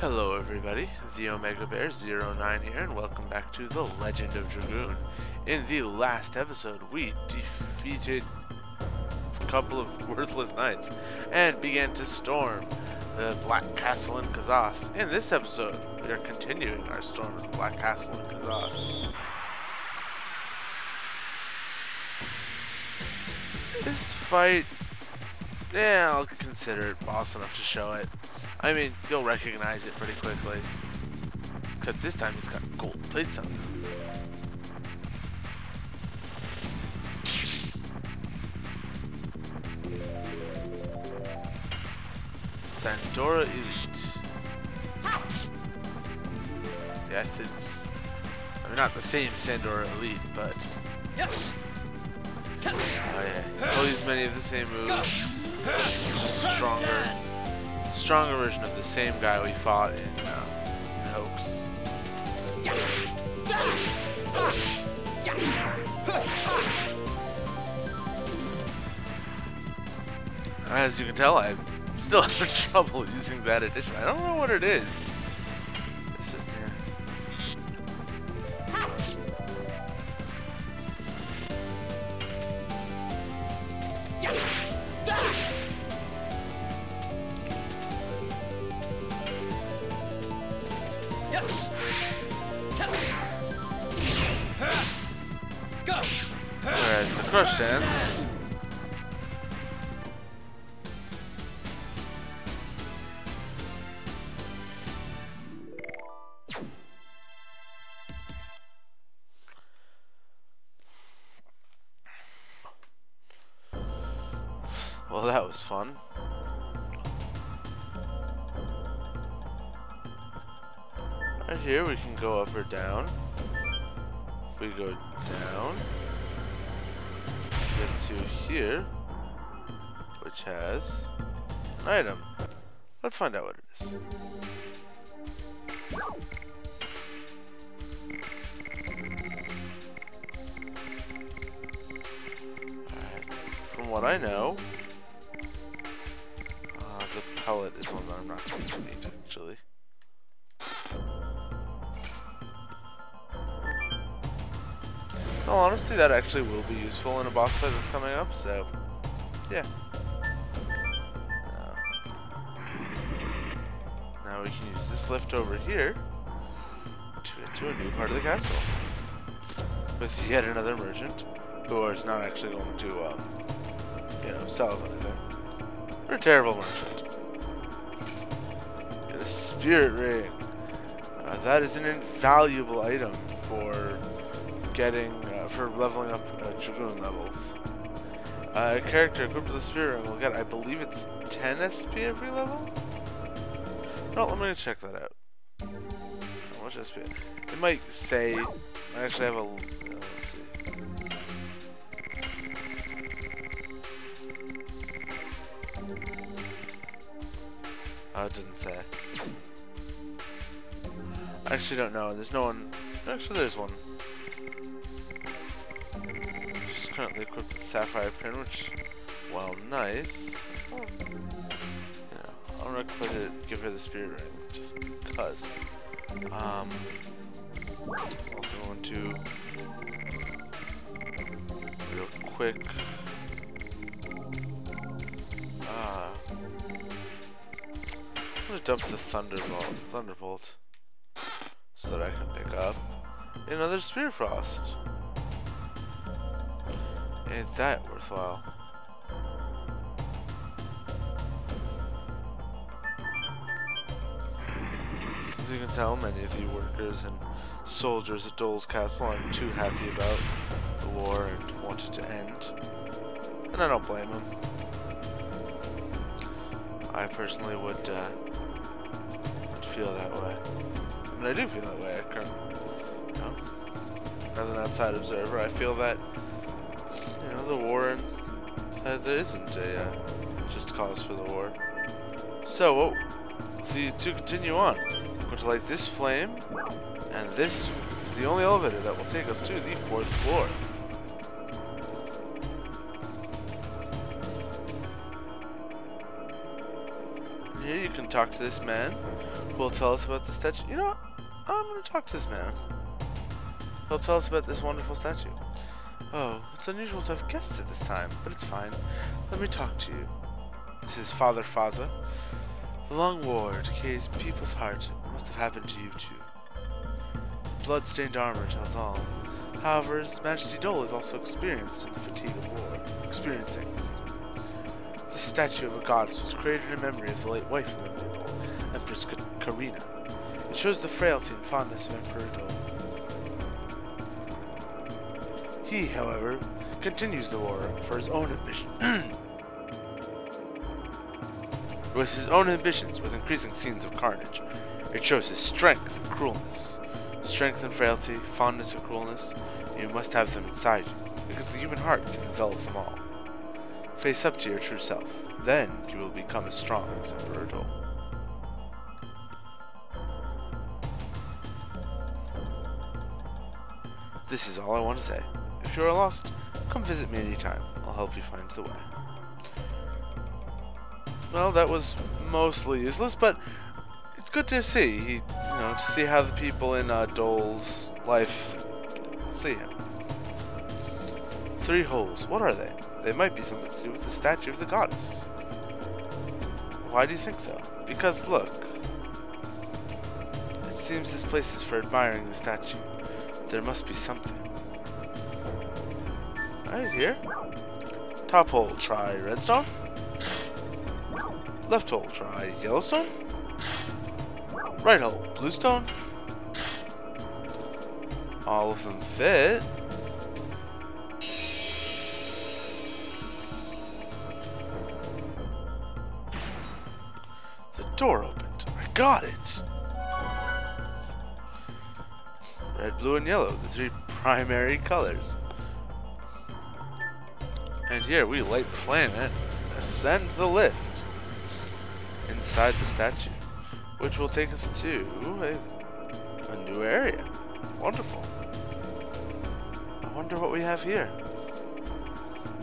Hello everybody, the Omega Bear 09 here, and welcome back to The Legend of Dragoon. In the last episode, we defeated a couple of worthless knights and began to storm the Black Castle in Gigatos. In this episode, we are continuing our storm of the Black Castle in Gigatos. This fight, yeah, I'll consider it boss enough to show it. I mean, you'll recognize it pretty quickly. Except this time he's got gold plates on him. Sandora Elite. Yes, it's... I mean, not the same Sandora Elite, but... Yes. Oh yeah, he'll use many of the same moves. Just stronger. Stronger version of the same guy we fought in Hoax. As you can tell, I'm still having trouble using that addition. I don't know what it is. It's just here. Whereas the crush dance, well, that was fun. Right here we can go up or down. If we go down, get to here, which has an item. Let's find out what it is. Alright, from what I know, the pellet is one that I'm not going to need actually. In all honesty, that actually will be useful in a boss fight that's coming up, so yeah. Now we can use this lift over here to get to a new part of the castle. With yet another merchant, who is not actually going to, you know, sell anything. You're a terrible merchant. Get a spirit ring. That is an invaluable item for getting for leveling up Dragoon levels. A character equipped with a spirit ring will get, I believe it's 10 SP every level? No, let me check that out. How much SP? It might say, I actually have a, let's see. Oh, it doesn't say. I actually don't know. There's no one, actually there's one. Currently equipped with Sapphire Pin, which, while nice, well, you know, I'll recommend to give her the Spirit Ring just because. Also want to real quick. I'm gonna dump the Thunderbolt, so that I can pick up another Spear Frost. Ain't that worthwhile? So as you can tell, many of the workers and soldiers at Doel's castle aren't too happy about the war and want it to end. And I don't blame them. I personally would feel that way. I mean, I do feel that way. I currently, you know, as an outside observer, I feel that, you know, the war, and there isn't a just cause for the war. So, to continue on, I'm going to light this flame, and this is the only elevator that will take us to the 4th floor. And here you can talk to this man who will tell us about the statue. You know what? I'm going to talk to this man. He'll tell us about this wonderful statue. Oh, it's unusual to have guests at this time, but it's fine. Let me talk to you. This is Father Faza. The long war decays people's heart. It must have happened to you too. The blood-stained armor tells all. However, His Majesty Doel is also experienced in the fatigue of war. The statue of a goddess was created in memory of the late wife of Emperor Doel, Empress Karina. It shows the frailty and fondness of Emperor Doel. He, however, continues the war for his own ambition. With his own ambitions, with increasing scenes of carnage. It shows his strength and cruelness. Strength and frailty, fondness and cruelness, you must have them inside you, because the human heart can envelop them all. Face up to your true self. Then you will become as strong as Emperor Doel. This is all I want to say. If you are lost, come visit me anytime. I'll help you find the way. Well, that was mostly useless, but it's good to see. To see how the people in Doel's life see him. 3 holes. What are they? They might be something to do with the statue of the goddess. Why do you think so? Because look. It seems this place is for admiring the statue. There must be something. Right here. Top hole, try redstone. Left hole, try yellowstone. Right hole, bluestone. All of them fit. The door opened. I got it. Red, blue, and yellow, the 3 primary colors. And here we light the flame and ascend the lift inside the statue, which will take us to a new area. Wonderful. I wonder what we have here.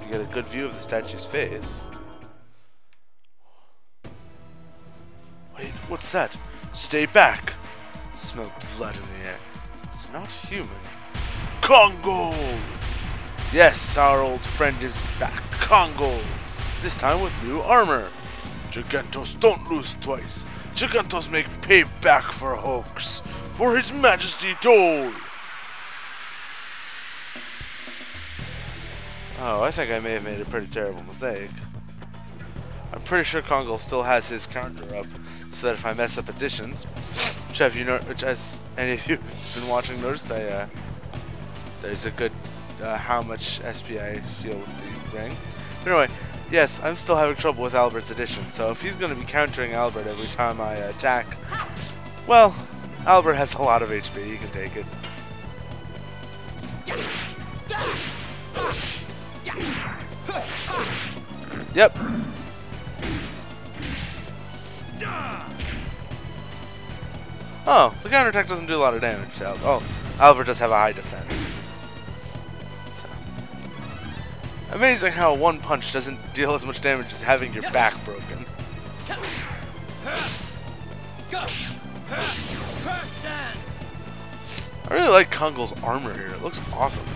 You get a good view of the statue's face. Wait, what's that? Stay back! Smell blood in the air. It's not human. Kongol! Yes, our old friend is back. Kongol! This time with new armor. Gigatos don't lose twice. Gigatos make payback for a hoax. For His Majesty Doel! Oh, I think I may have made a pretty terrible mistake. I'm pretty sure Kongol still has his counter up, so that if I mess up additions, which as any of you have been watching noticed, there's a good how much SP I feel with the ring. But anyway, yes, I'm still having trouble with Albert's addition, so if he's going to be countering Albert every time I attack, well, Albert has a lot of HP, he can take it. Yep. Oh, the counterattack doesn't do a lot of damage to Albert. Oh, Albert does have a high defense. So. Amazing how one punch doesn't deal as much damage as having your back broken. I really like Kongol's armor here. It looks awesome.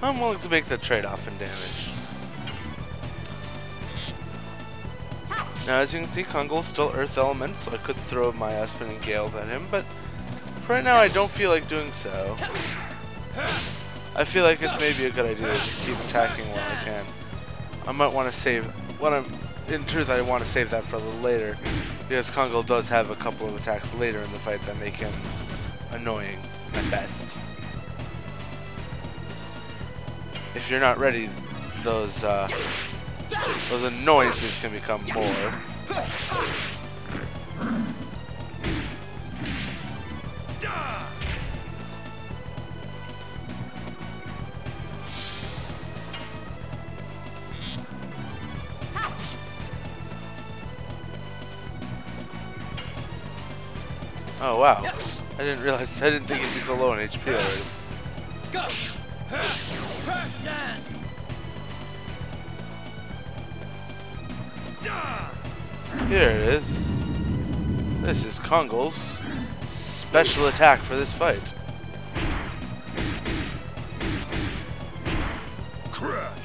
I'm willing to make the trade-off in damage. Now, as you can see, Kongol is still Earth Element, so I could throw my Spinning Gales at him, but for right now I don't feel like doing so. I feel like it's maybe a good idea to just keep attacking while I can. I might want to save... in truth, I want to save that for a little later, because Kongol does have a couple of attacks later in the fight that make him annoying at best. If you're not ready, those annoyances can become more. Oh wow. I didn't realize, I didn't think he'd be so low on HP already. Go! Crash dance! Here it is. This is Kongol's special attack for this fight. Crash!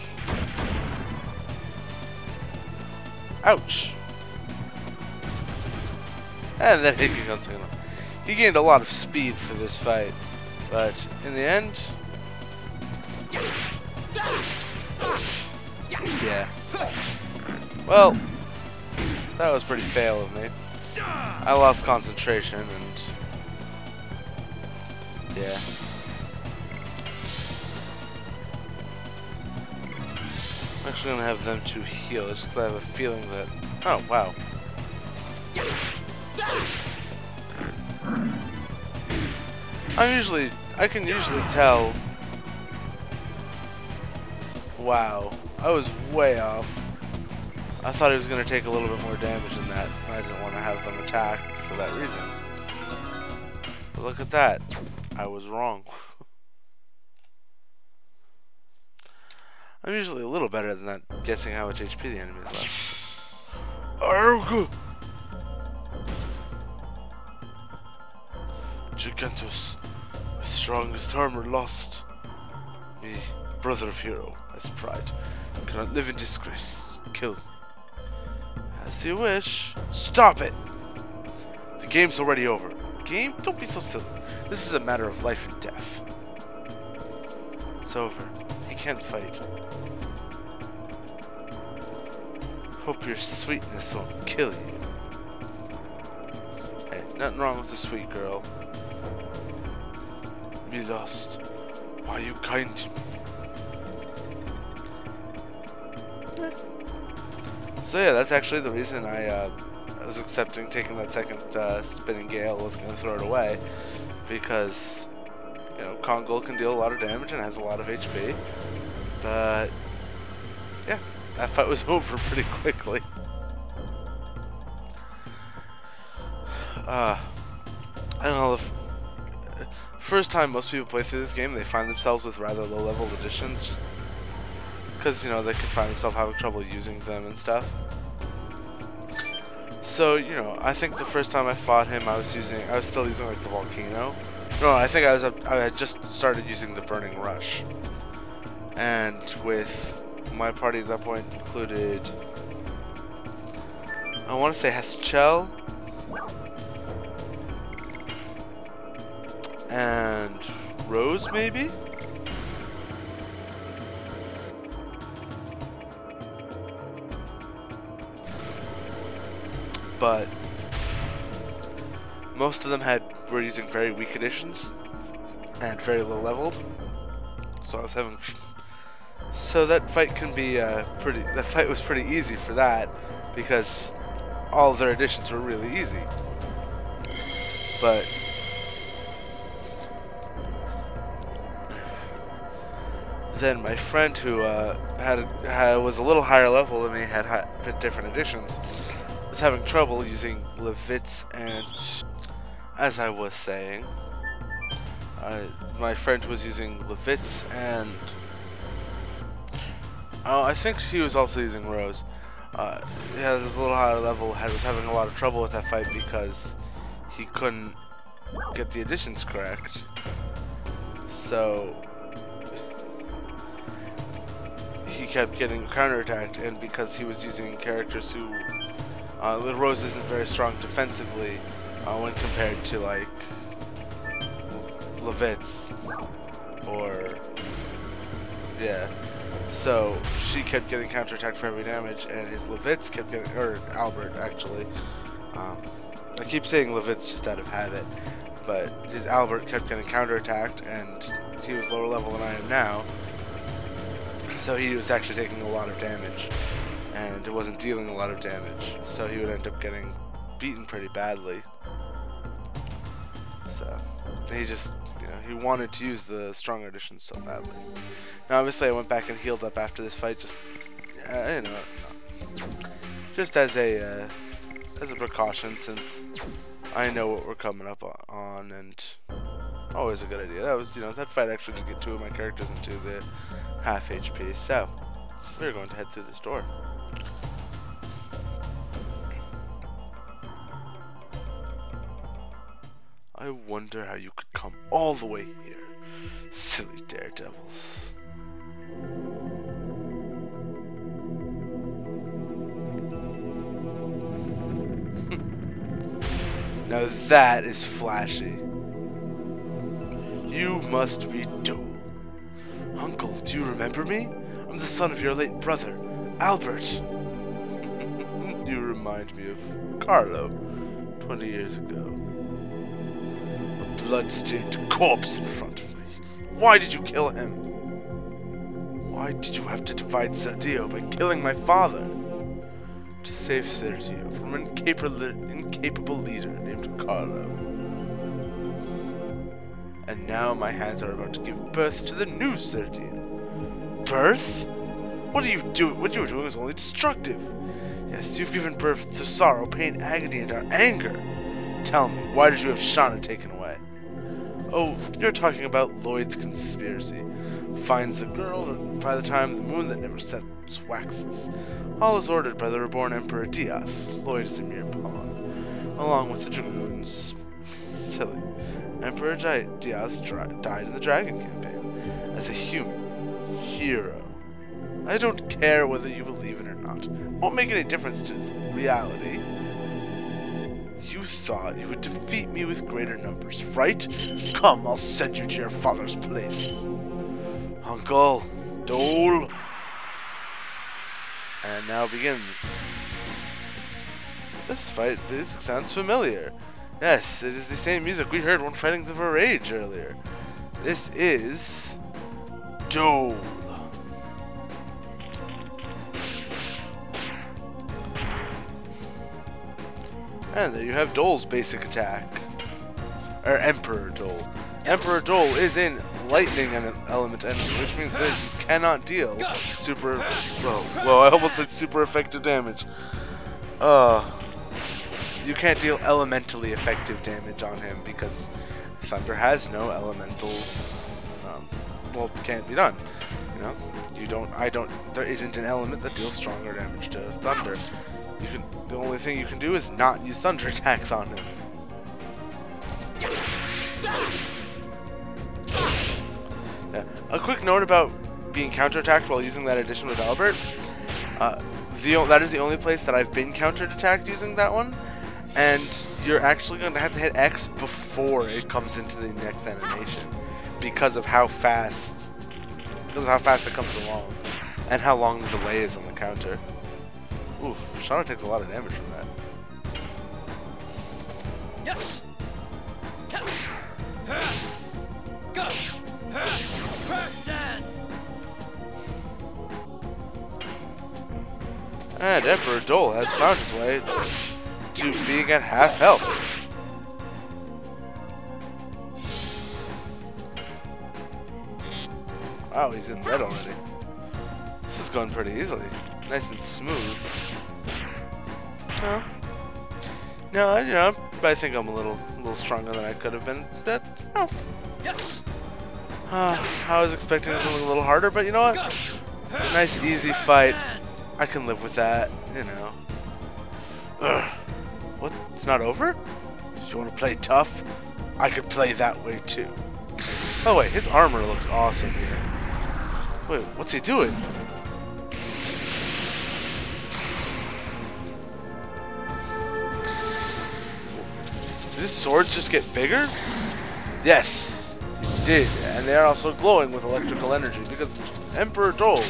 Ouch. And then he continued. He gained a lot of speed for this fight, but in the end, yeah. Well, that was pretty fail of me. I lost concentration and yeah. I'm actually gonna have them two heal just 'cause I have a feeling that. Oh wow. I can usually tell. Wow, I was way off. I thought he was going to take a little bit more damage than that. I didn't want to have them attack for that reason. But look at that. I was wrong. I'm usually a little better than that, guessing how much HP the enemy is left. Arg! Gigatos, with strongest armor lost. Me, brother of hero, has pride. Cannot live in disgrace. Kill him. As you wish. Stop it! The game's already over. Game? Don't be so silly. This is a matter of life and death. It's over. He can't fight. Hope your sweetness won't kill you. Hey, nothing wrong with the sweet girl. Me lost. Why are you kind to me? So yeah, that's actually the reason I was accepting taking that second spinning gale. I wasn't going to throw it away because, you know, Kongol can deal a lot of damage and has a lot of HP. But yeah, that fight was over pretty quickly. I don't know. First time most people play through this game, they find themselves with rather low-level additions, just because, you know, they can find themselves having trouble using them and stuff. So, you know, I think the first time I fought him, I was still using like the volcano. No, I think I had just started using the burning rush. And with my party at that point included, I want to say Haschel and Rose, maybe? But most of them were using very weak additions and very low leveled. So I was having. So that fight can be that fight was pretty easy for that because all of their additions were really easy. But then my friend who was a little higher level than me, had different additions, was having trouble using Levitz, and as I was saying, my friend was using Levitz and I think he was also using Rose. He was a little higher level, was having a lot of trouble with that fight because he couldn't get the additions correct. So he kept getting counterattacked, and because he was using characters who Rose isn't very strong defensively when compared to like Levitz or yeah. So she kept getting counterattacked for every damage, and his Levitz kept getting, or Albert actually. I keep saying Levitz just out of habit, but his Albert kept getting counterattacked, and he was lower level than I am now. So he was actually taking a lot of damage, and it wasn't dealing a lot of damage. So he would end up getting beaten pretty badly. So he just, you know, he wanted to use the stronger additions so badly. Now obviously I went back and healed up after this fight, just you know, just as a precaution, since I know what we're coming up on, and always a good idea. That was, that fight actually did get 2 of my characters into the half HP. So we're going to head through this door. I wonder how you could come all the way here, silly daredevils. Now that is flashy. You must be Doel. Uncle, do you remember me? I'm the son of your late brother, Albert. You remind me of Carlo, 20 years ago. A blood-stained corpse in front of me. Why did you kill him? Why did you have to divide Serdio by killing my father? To save Serdio from an incapable leader named Carlo. And now my hands are about to give birth to the new Serdio. Birth? What you were doing was only destructive. Yes, you've given birth to sorrow, pain, agony, and our anger. Tell me, why did you have Shauna taken away? Oh, you're talking about Lloyd's conspiracy. Finds the girl that by the time the moon that never sets waxes. All is ordered by the reborn Emperor Diaz. Lloyd is a mere pawn, along with the Dragoons. Silly. Emperor Diaz died in the Dragon campaign as a human hero. I don't care whether you believe it or not. It won't make any difference to reality. You thought you would defeat me with greater numbers, right? Come, I'll send you to your father's place. Uncle Doel. And now begins. This fight sounds familiar. Yes, it is the same music we heard when fighting the Varage earlier. This is Doel. And there you have Doel's basic attack. Or Emperor Doel. Emperor Doel is in lightning element energy, which means that you cannot deal super... Whoa, I almost said super effective damage. You can't deal elementally effective damage on him because Thunder has no elemental... well, it can't be done. There isn't an element that deals stronger damage to Thunder. The only thing you can do is not use Thunder attacks on him. Yeah. A quick note about being counterattacked while using that addition with Albert. That is the only place that I've been counterattacked using that one, and you're actually going to have to hit X before it comes into the next animation because of how fast it comes along and how long the delay is on the counter. Oof, Shauna takes a lot of damage from that. Yes. Go. Crash dance. And Emperor Doel has found his way to being at half health. Wow, he's in red already. This is going pretty easily. Nice and smooth. No, I think I'm a little stronger than I could have been. But, I was expecting something a little harder, but you know what? Nice, easy fight. I can live with that, What? It's not over? If you want to play tough, I could play that way too. Oh wait, his armor looks awesome here. Wait, what's he doing? Did his swords just get bigger? Yes, it did. And they are also glowing with electrical energy because Emperor Doel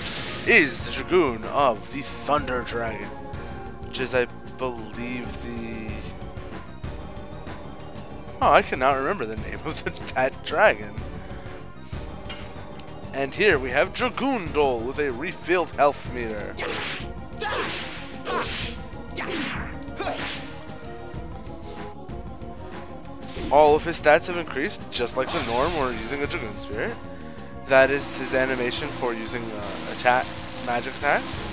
is the Dragoon of the Thunder Dragon, which is, I believe, the... Oh, I cannot remember the name of that dragon. And here we have Dragoon Doel with a refilled health meter. All of his stats have increased, just like the norm or using a Dragoon Spirit. That is his animation for using magic attacks.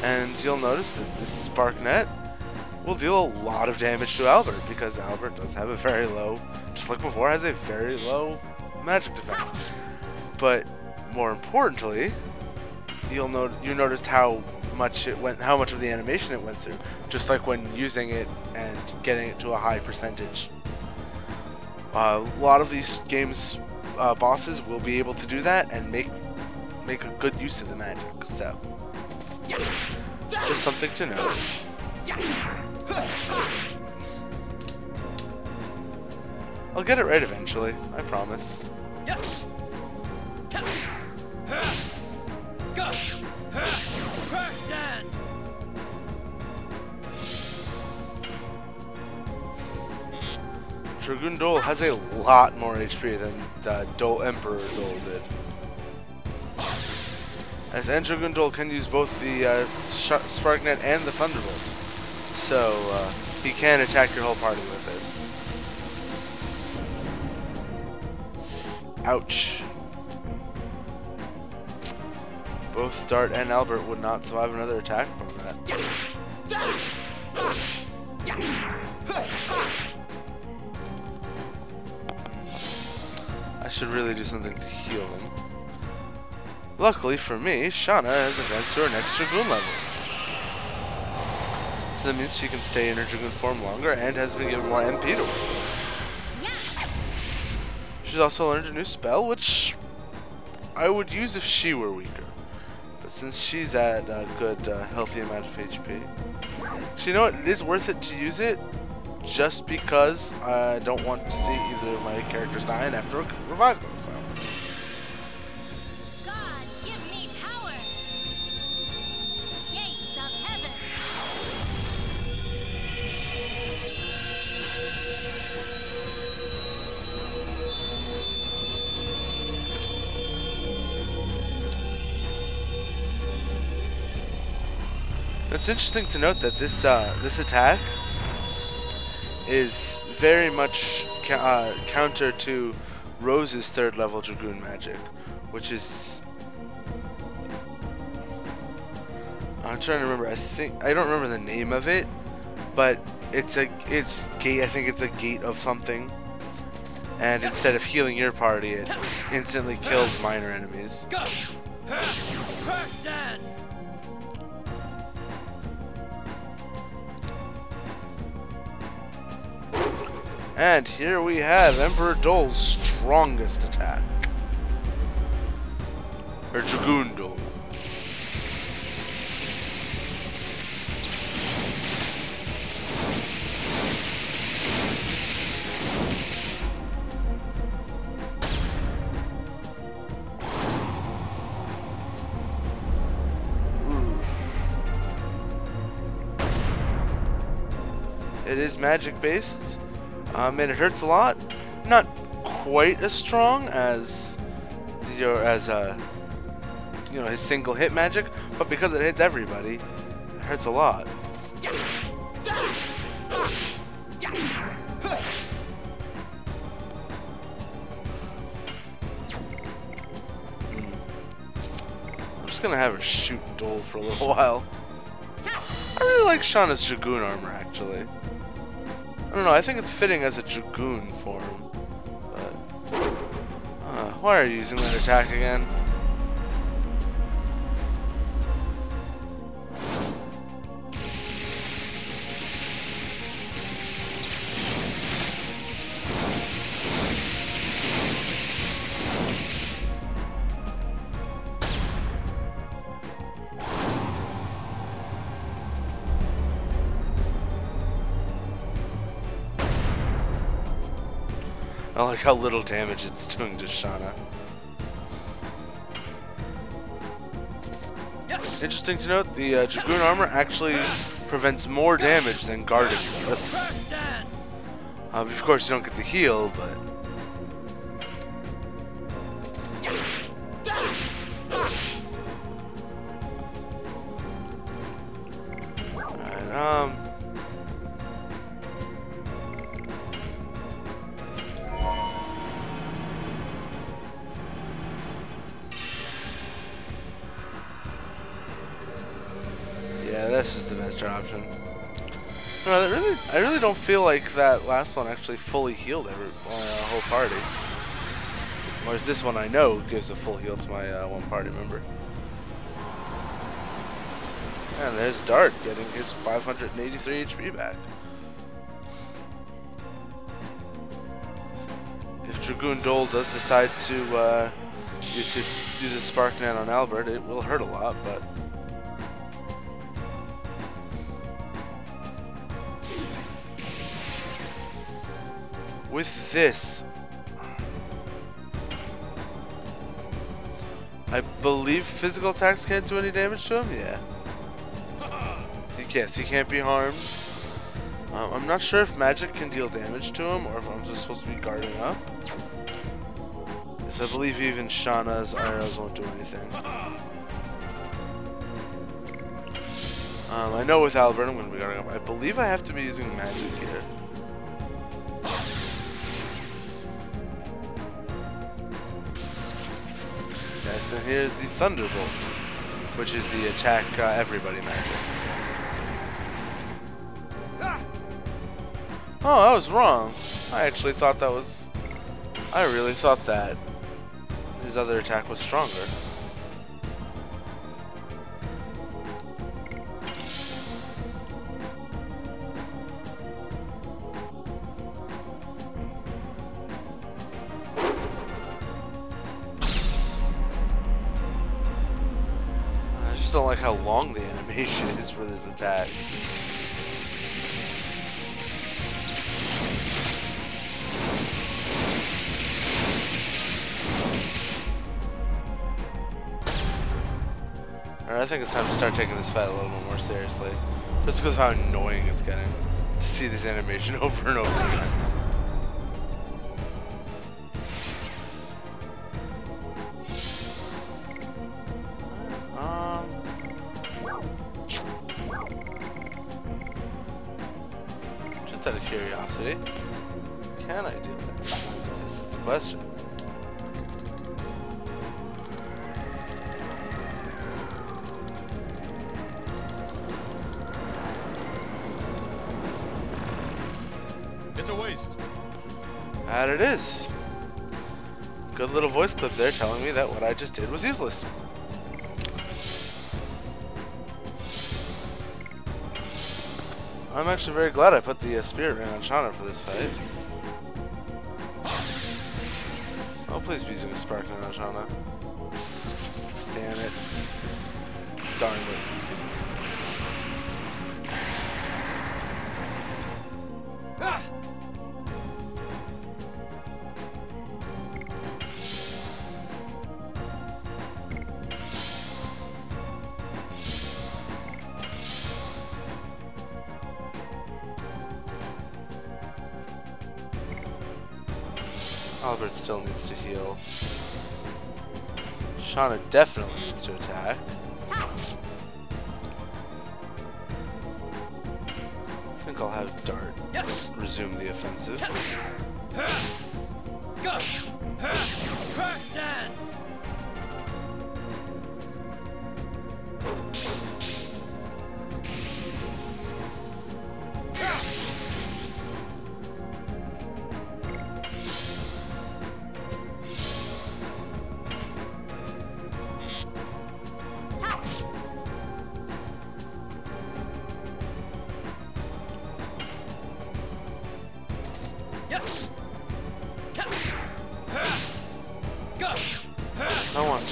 And you'll notice that this Spark Net will deal a lot of damage to Albert, because Albert does have a very low, just like before, has a very low magic defense. But more importantly, you noticed how much of the animation it went through, just like when using it and getting it to a high percentage. A lot of these games bosses will be able to do that and make a good use of the magic. So just something to note. I'll get it right eventually, I promise. Go! Crash dance! Dragoon Doel has a lot more HP than Emperor Doel did. As Dragoon Doel can use both the Sparknet and the Thunderbolt, so he can attack your whole party with this. Ouch. Both Dart and Albert would not survive another attack from that. I should really do something to heal him. Luckily for me, Shauna has advanced to her next Dragoon level. So that means she can stay in her Dragoon form longer and has been given more MP to work. She's also learned a new spell, which I would use if she were weaker. But since she's at a good, healthy amount of HP, so you know what? It is worth it to use it, just because I don't want to see either of my characters die and have to revive them. So. God, give me power! Gates of heaven! It's interesting to note that this attack is very much counter to Rose's 3rd level Dragoon magic, which is, I'm trying to remember. I don't remember the name of it, but it's gate. I think it's a gate of something, and instead of healing your party, it instantly kills minor enemies. Go! Crash dance! And here we have Emperor Doel's strongest attack. Or Dragoon Doel. It is magic based. And it hurts a lot. Not quite as strong as his single hit magic, but because it hits everybody, it hurts a lot. I'm just gonna have her shoot Doel for a little while. I really like Shauna's Dragoon armor, actually. I don't know, I think it's fitting as a Dragoon form, but... why are you using that attack again? I like how little damage it's doing to Shauna. Interesting to note, the Dragoon armor actually prevents more damage than guarding does. Of course, you don't get the heal, but... Alright, yeah, this is the best option. No, I really don't feel like that last one actually fully healed our whole party. Whereas this one I know gives a full heal to my one party member. And there's Dart getting his 583 HP back. If Dragoon Doel does decide to use his Spark Net on Albert, it will hurt a lot, but with this, I believe physical attacks can't do any damage to him. Yeah, he can't be harmed. I'm not sure if magic can deal damage to him or if I'm just supposed to be guarding up. Because I believe even Shauna's arrows won't do anything. I know with Albert I'm going to be guarding up. I believe I have to be using magic here. Yes, and here's the Thunderbolt, which is the attack everybody magic. Oh, I was wrong. I actually thought that was... I really thought that his other attack was stronger. I just don't like how long the animation is for this attack. I think it's time to start taking this fight a little bit more seriously. Just because of how annoying it's getting to see this animation over and over again. Just out of curiosity, can I do that? This is the question. That it is. Good little voice clip there telling me that what I just did was useless. I'm actually very glad I put the Spirit Ring on Shauna for this fight. Oh, please be using a Spark Net on Shauna. Damn it. Darn it. Excuse me. Albert still needs to heal. Shauna definitely needs to attack. I think I'll have Dart resume the offensive. Go! Crash dance!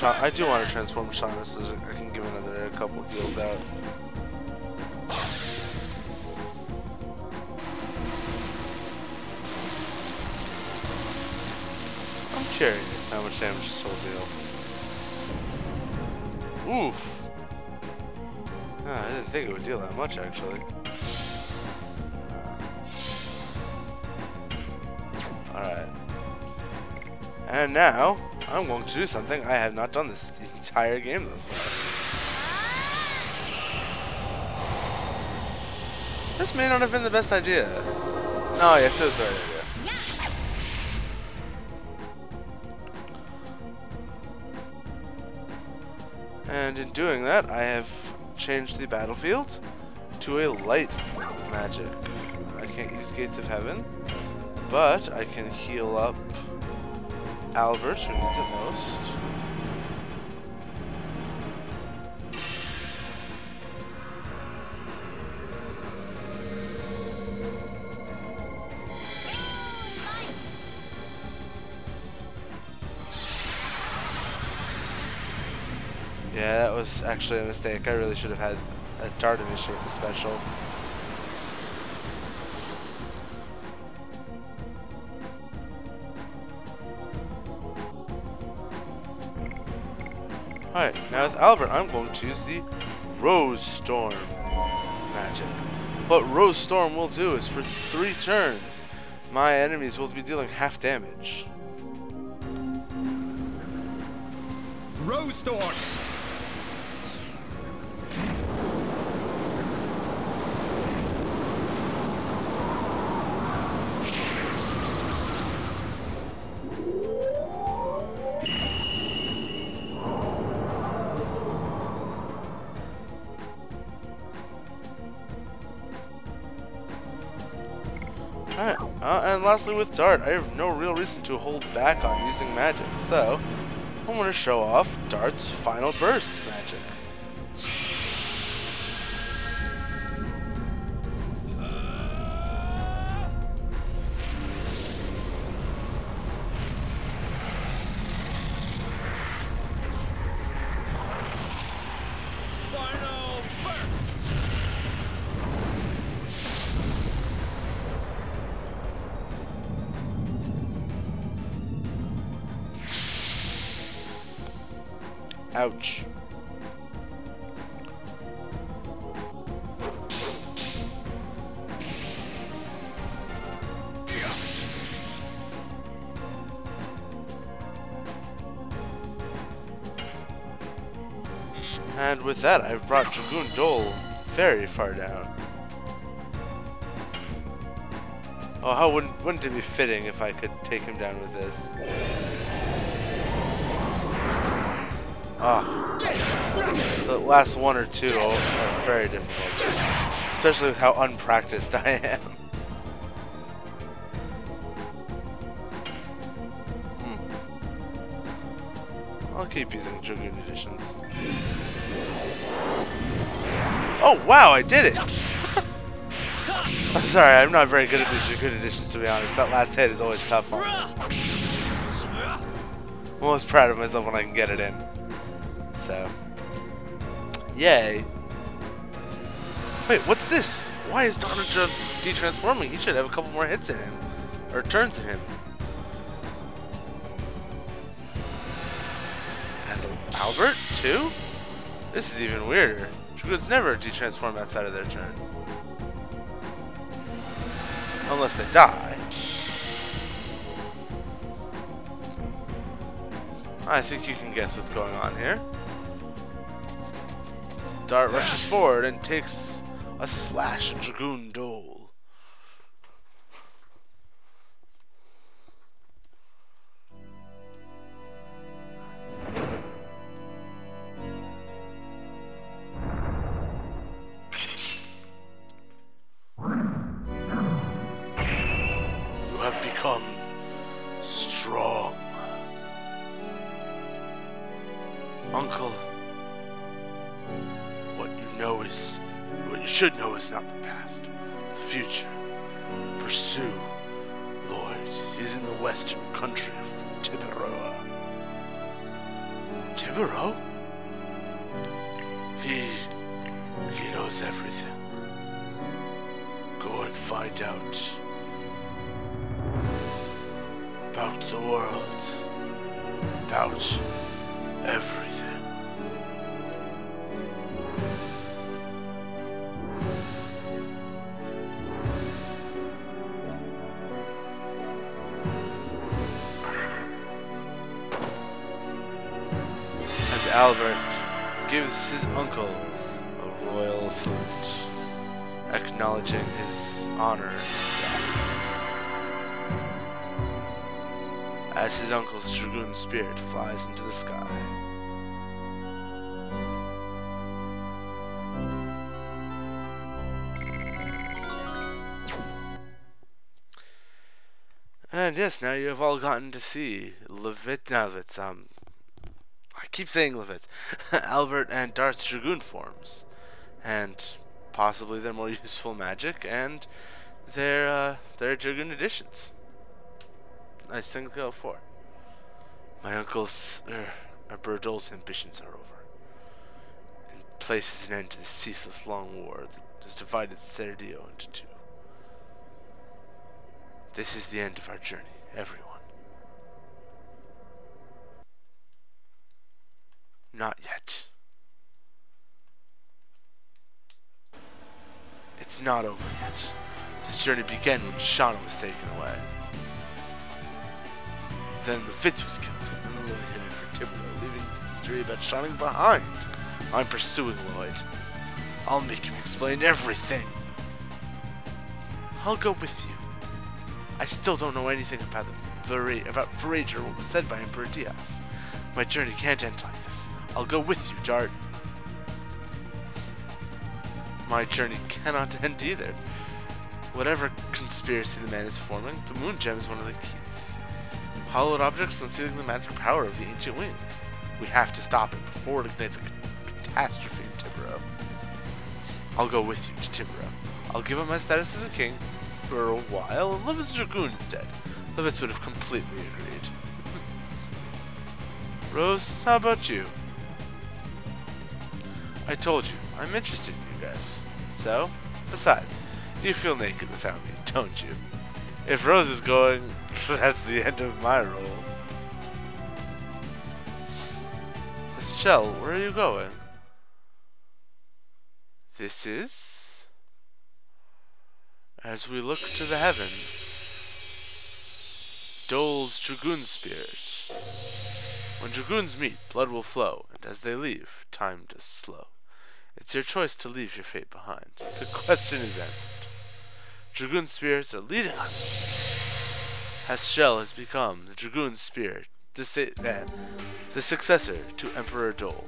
I do want to transform Shauna so I can give another couple heals out. I'm curious how much damage this will deal. Oof. I didn't think it would deal that much actually. Alright. And now, I'm going to do something I have not done this entire game thus far. This may not have been the best idea. No, yes, it was the right idea. And in doing that, I have changed the battlefield to a light magic. I can't use Gates of Heaven, but I can heal up Albert, who needs it most. Yeah, that was actually a mistake. I really should have had a Dart initiate the special. Alright, now with Albert, I'm going to use the Rose Storm magic. What Rose Storm will do is for 3 turns, my enemies will be dealing half damage. Rose Storm! Alright, and lastly with Dart, I have no real reason to hold back on using magic, so I'm going to show off Dart's Final Burst magic. Final burst! Ouch. And with that, I've brought Dragoon Doel very far down. Oh, how wouldn't it be fitting if I could take him down with this? Ah, the last 1 or 2 are very difficult, especially with how unpracticed I am. I'll keep using Dragoon editions. Oh wow, I did it! I'm sorry, I'm not very good at these Dragoon editions, to be honest. That last hit is always tough on me. I'm always proud of myself when I can get it in. So, yay. Wait, what's this? Why is Donald de-transforming? He should have a couple more hits in him. Or turns in him. And Albert, too? This is even weirder. Dragoons never de-transform outside of their turn. Unless they die. I think you can guess what's going on here. Dart rushes forward and takes a slash at Dragoon Doel. You have become strong. Uncle. What you should know is not the past, but the future. Pursue, Lord. He is in the western country of Tiberoa. Tibero? He knows everything. Go and find out about the world, about everything. Albert gives his uncle a royal salute, acknowledging his honor and death, as his uncle's Dragoon spirit flies into the sky. And yes, now you have all gotten to see I keep saying Levitz, Albert and Darth's Dragoon forms, and possibly their more useful magic, and their Dragoon editions. Nice thing to go for. My uncle's, Emperor Doel's ambitions are over, and places an end to the ceaseless long war that has divided Serdio into two. This is the end of our journey, everyone. Not yet. It's not over yet. This journey began when Shauna was taken away. Then the Fitz was killed, and Lloyd headed for Thibodeau, leaving the mystery about Shauna behind. I'm pursuing Lloyd. I'll make him explain everything. I'll go with you. I still don't know anything about Voyager or what was said by Emperor Diaz. My journey can't end like this. I'll go with you, Dart. My journey cannot end either. Whatever conspiracy the man is forming, the moon gem is one of the keys. Hollowed objects concealing the magic power of the ancient wings. We have to stop it before it ignites a catastrophe in Thibodeau. I'll go with you to Thibodeau. I'll give up my status as a king for a while and live as a Dragoon instead. Levitz would have completely agreed. Rose, how about you? I told you, I'm interested in you guys. So, besides, you feel naked without me, don't you? If Rose is going, that's the end of my role. Estelle, where are you going? This is... As we look to the heavens, Doel's Dragoon spirit. When Dragoons meet, blood will flow, and as they leave, time does slow. It's your choice to leave your fate behind. The question is answered. Dragoon spirits are leading us. Haschel has become the Dragoon spirit, the successor to Emperor Doel.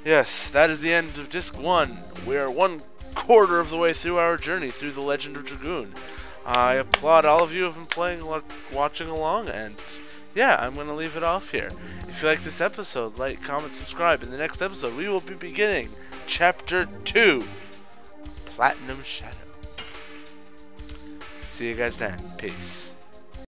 Yes, that is the end of Disc 1. We are 1/4 of the way through our journey through the Legend of Dragoon. I applaud all of you who have been playing, watching along, and yeah, I'm going to leave it off here. If you like this episode, like, comment, subscribe. In the next episode, we will be beginning Chapter 2, Platinum Shadow. See you guys then. Peace.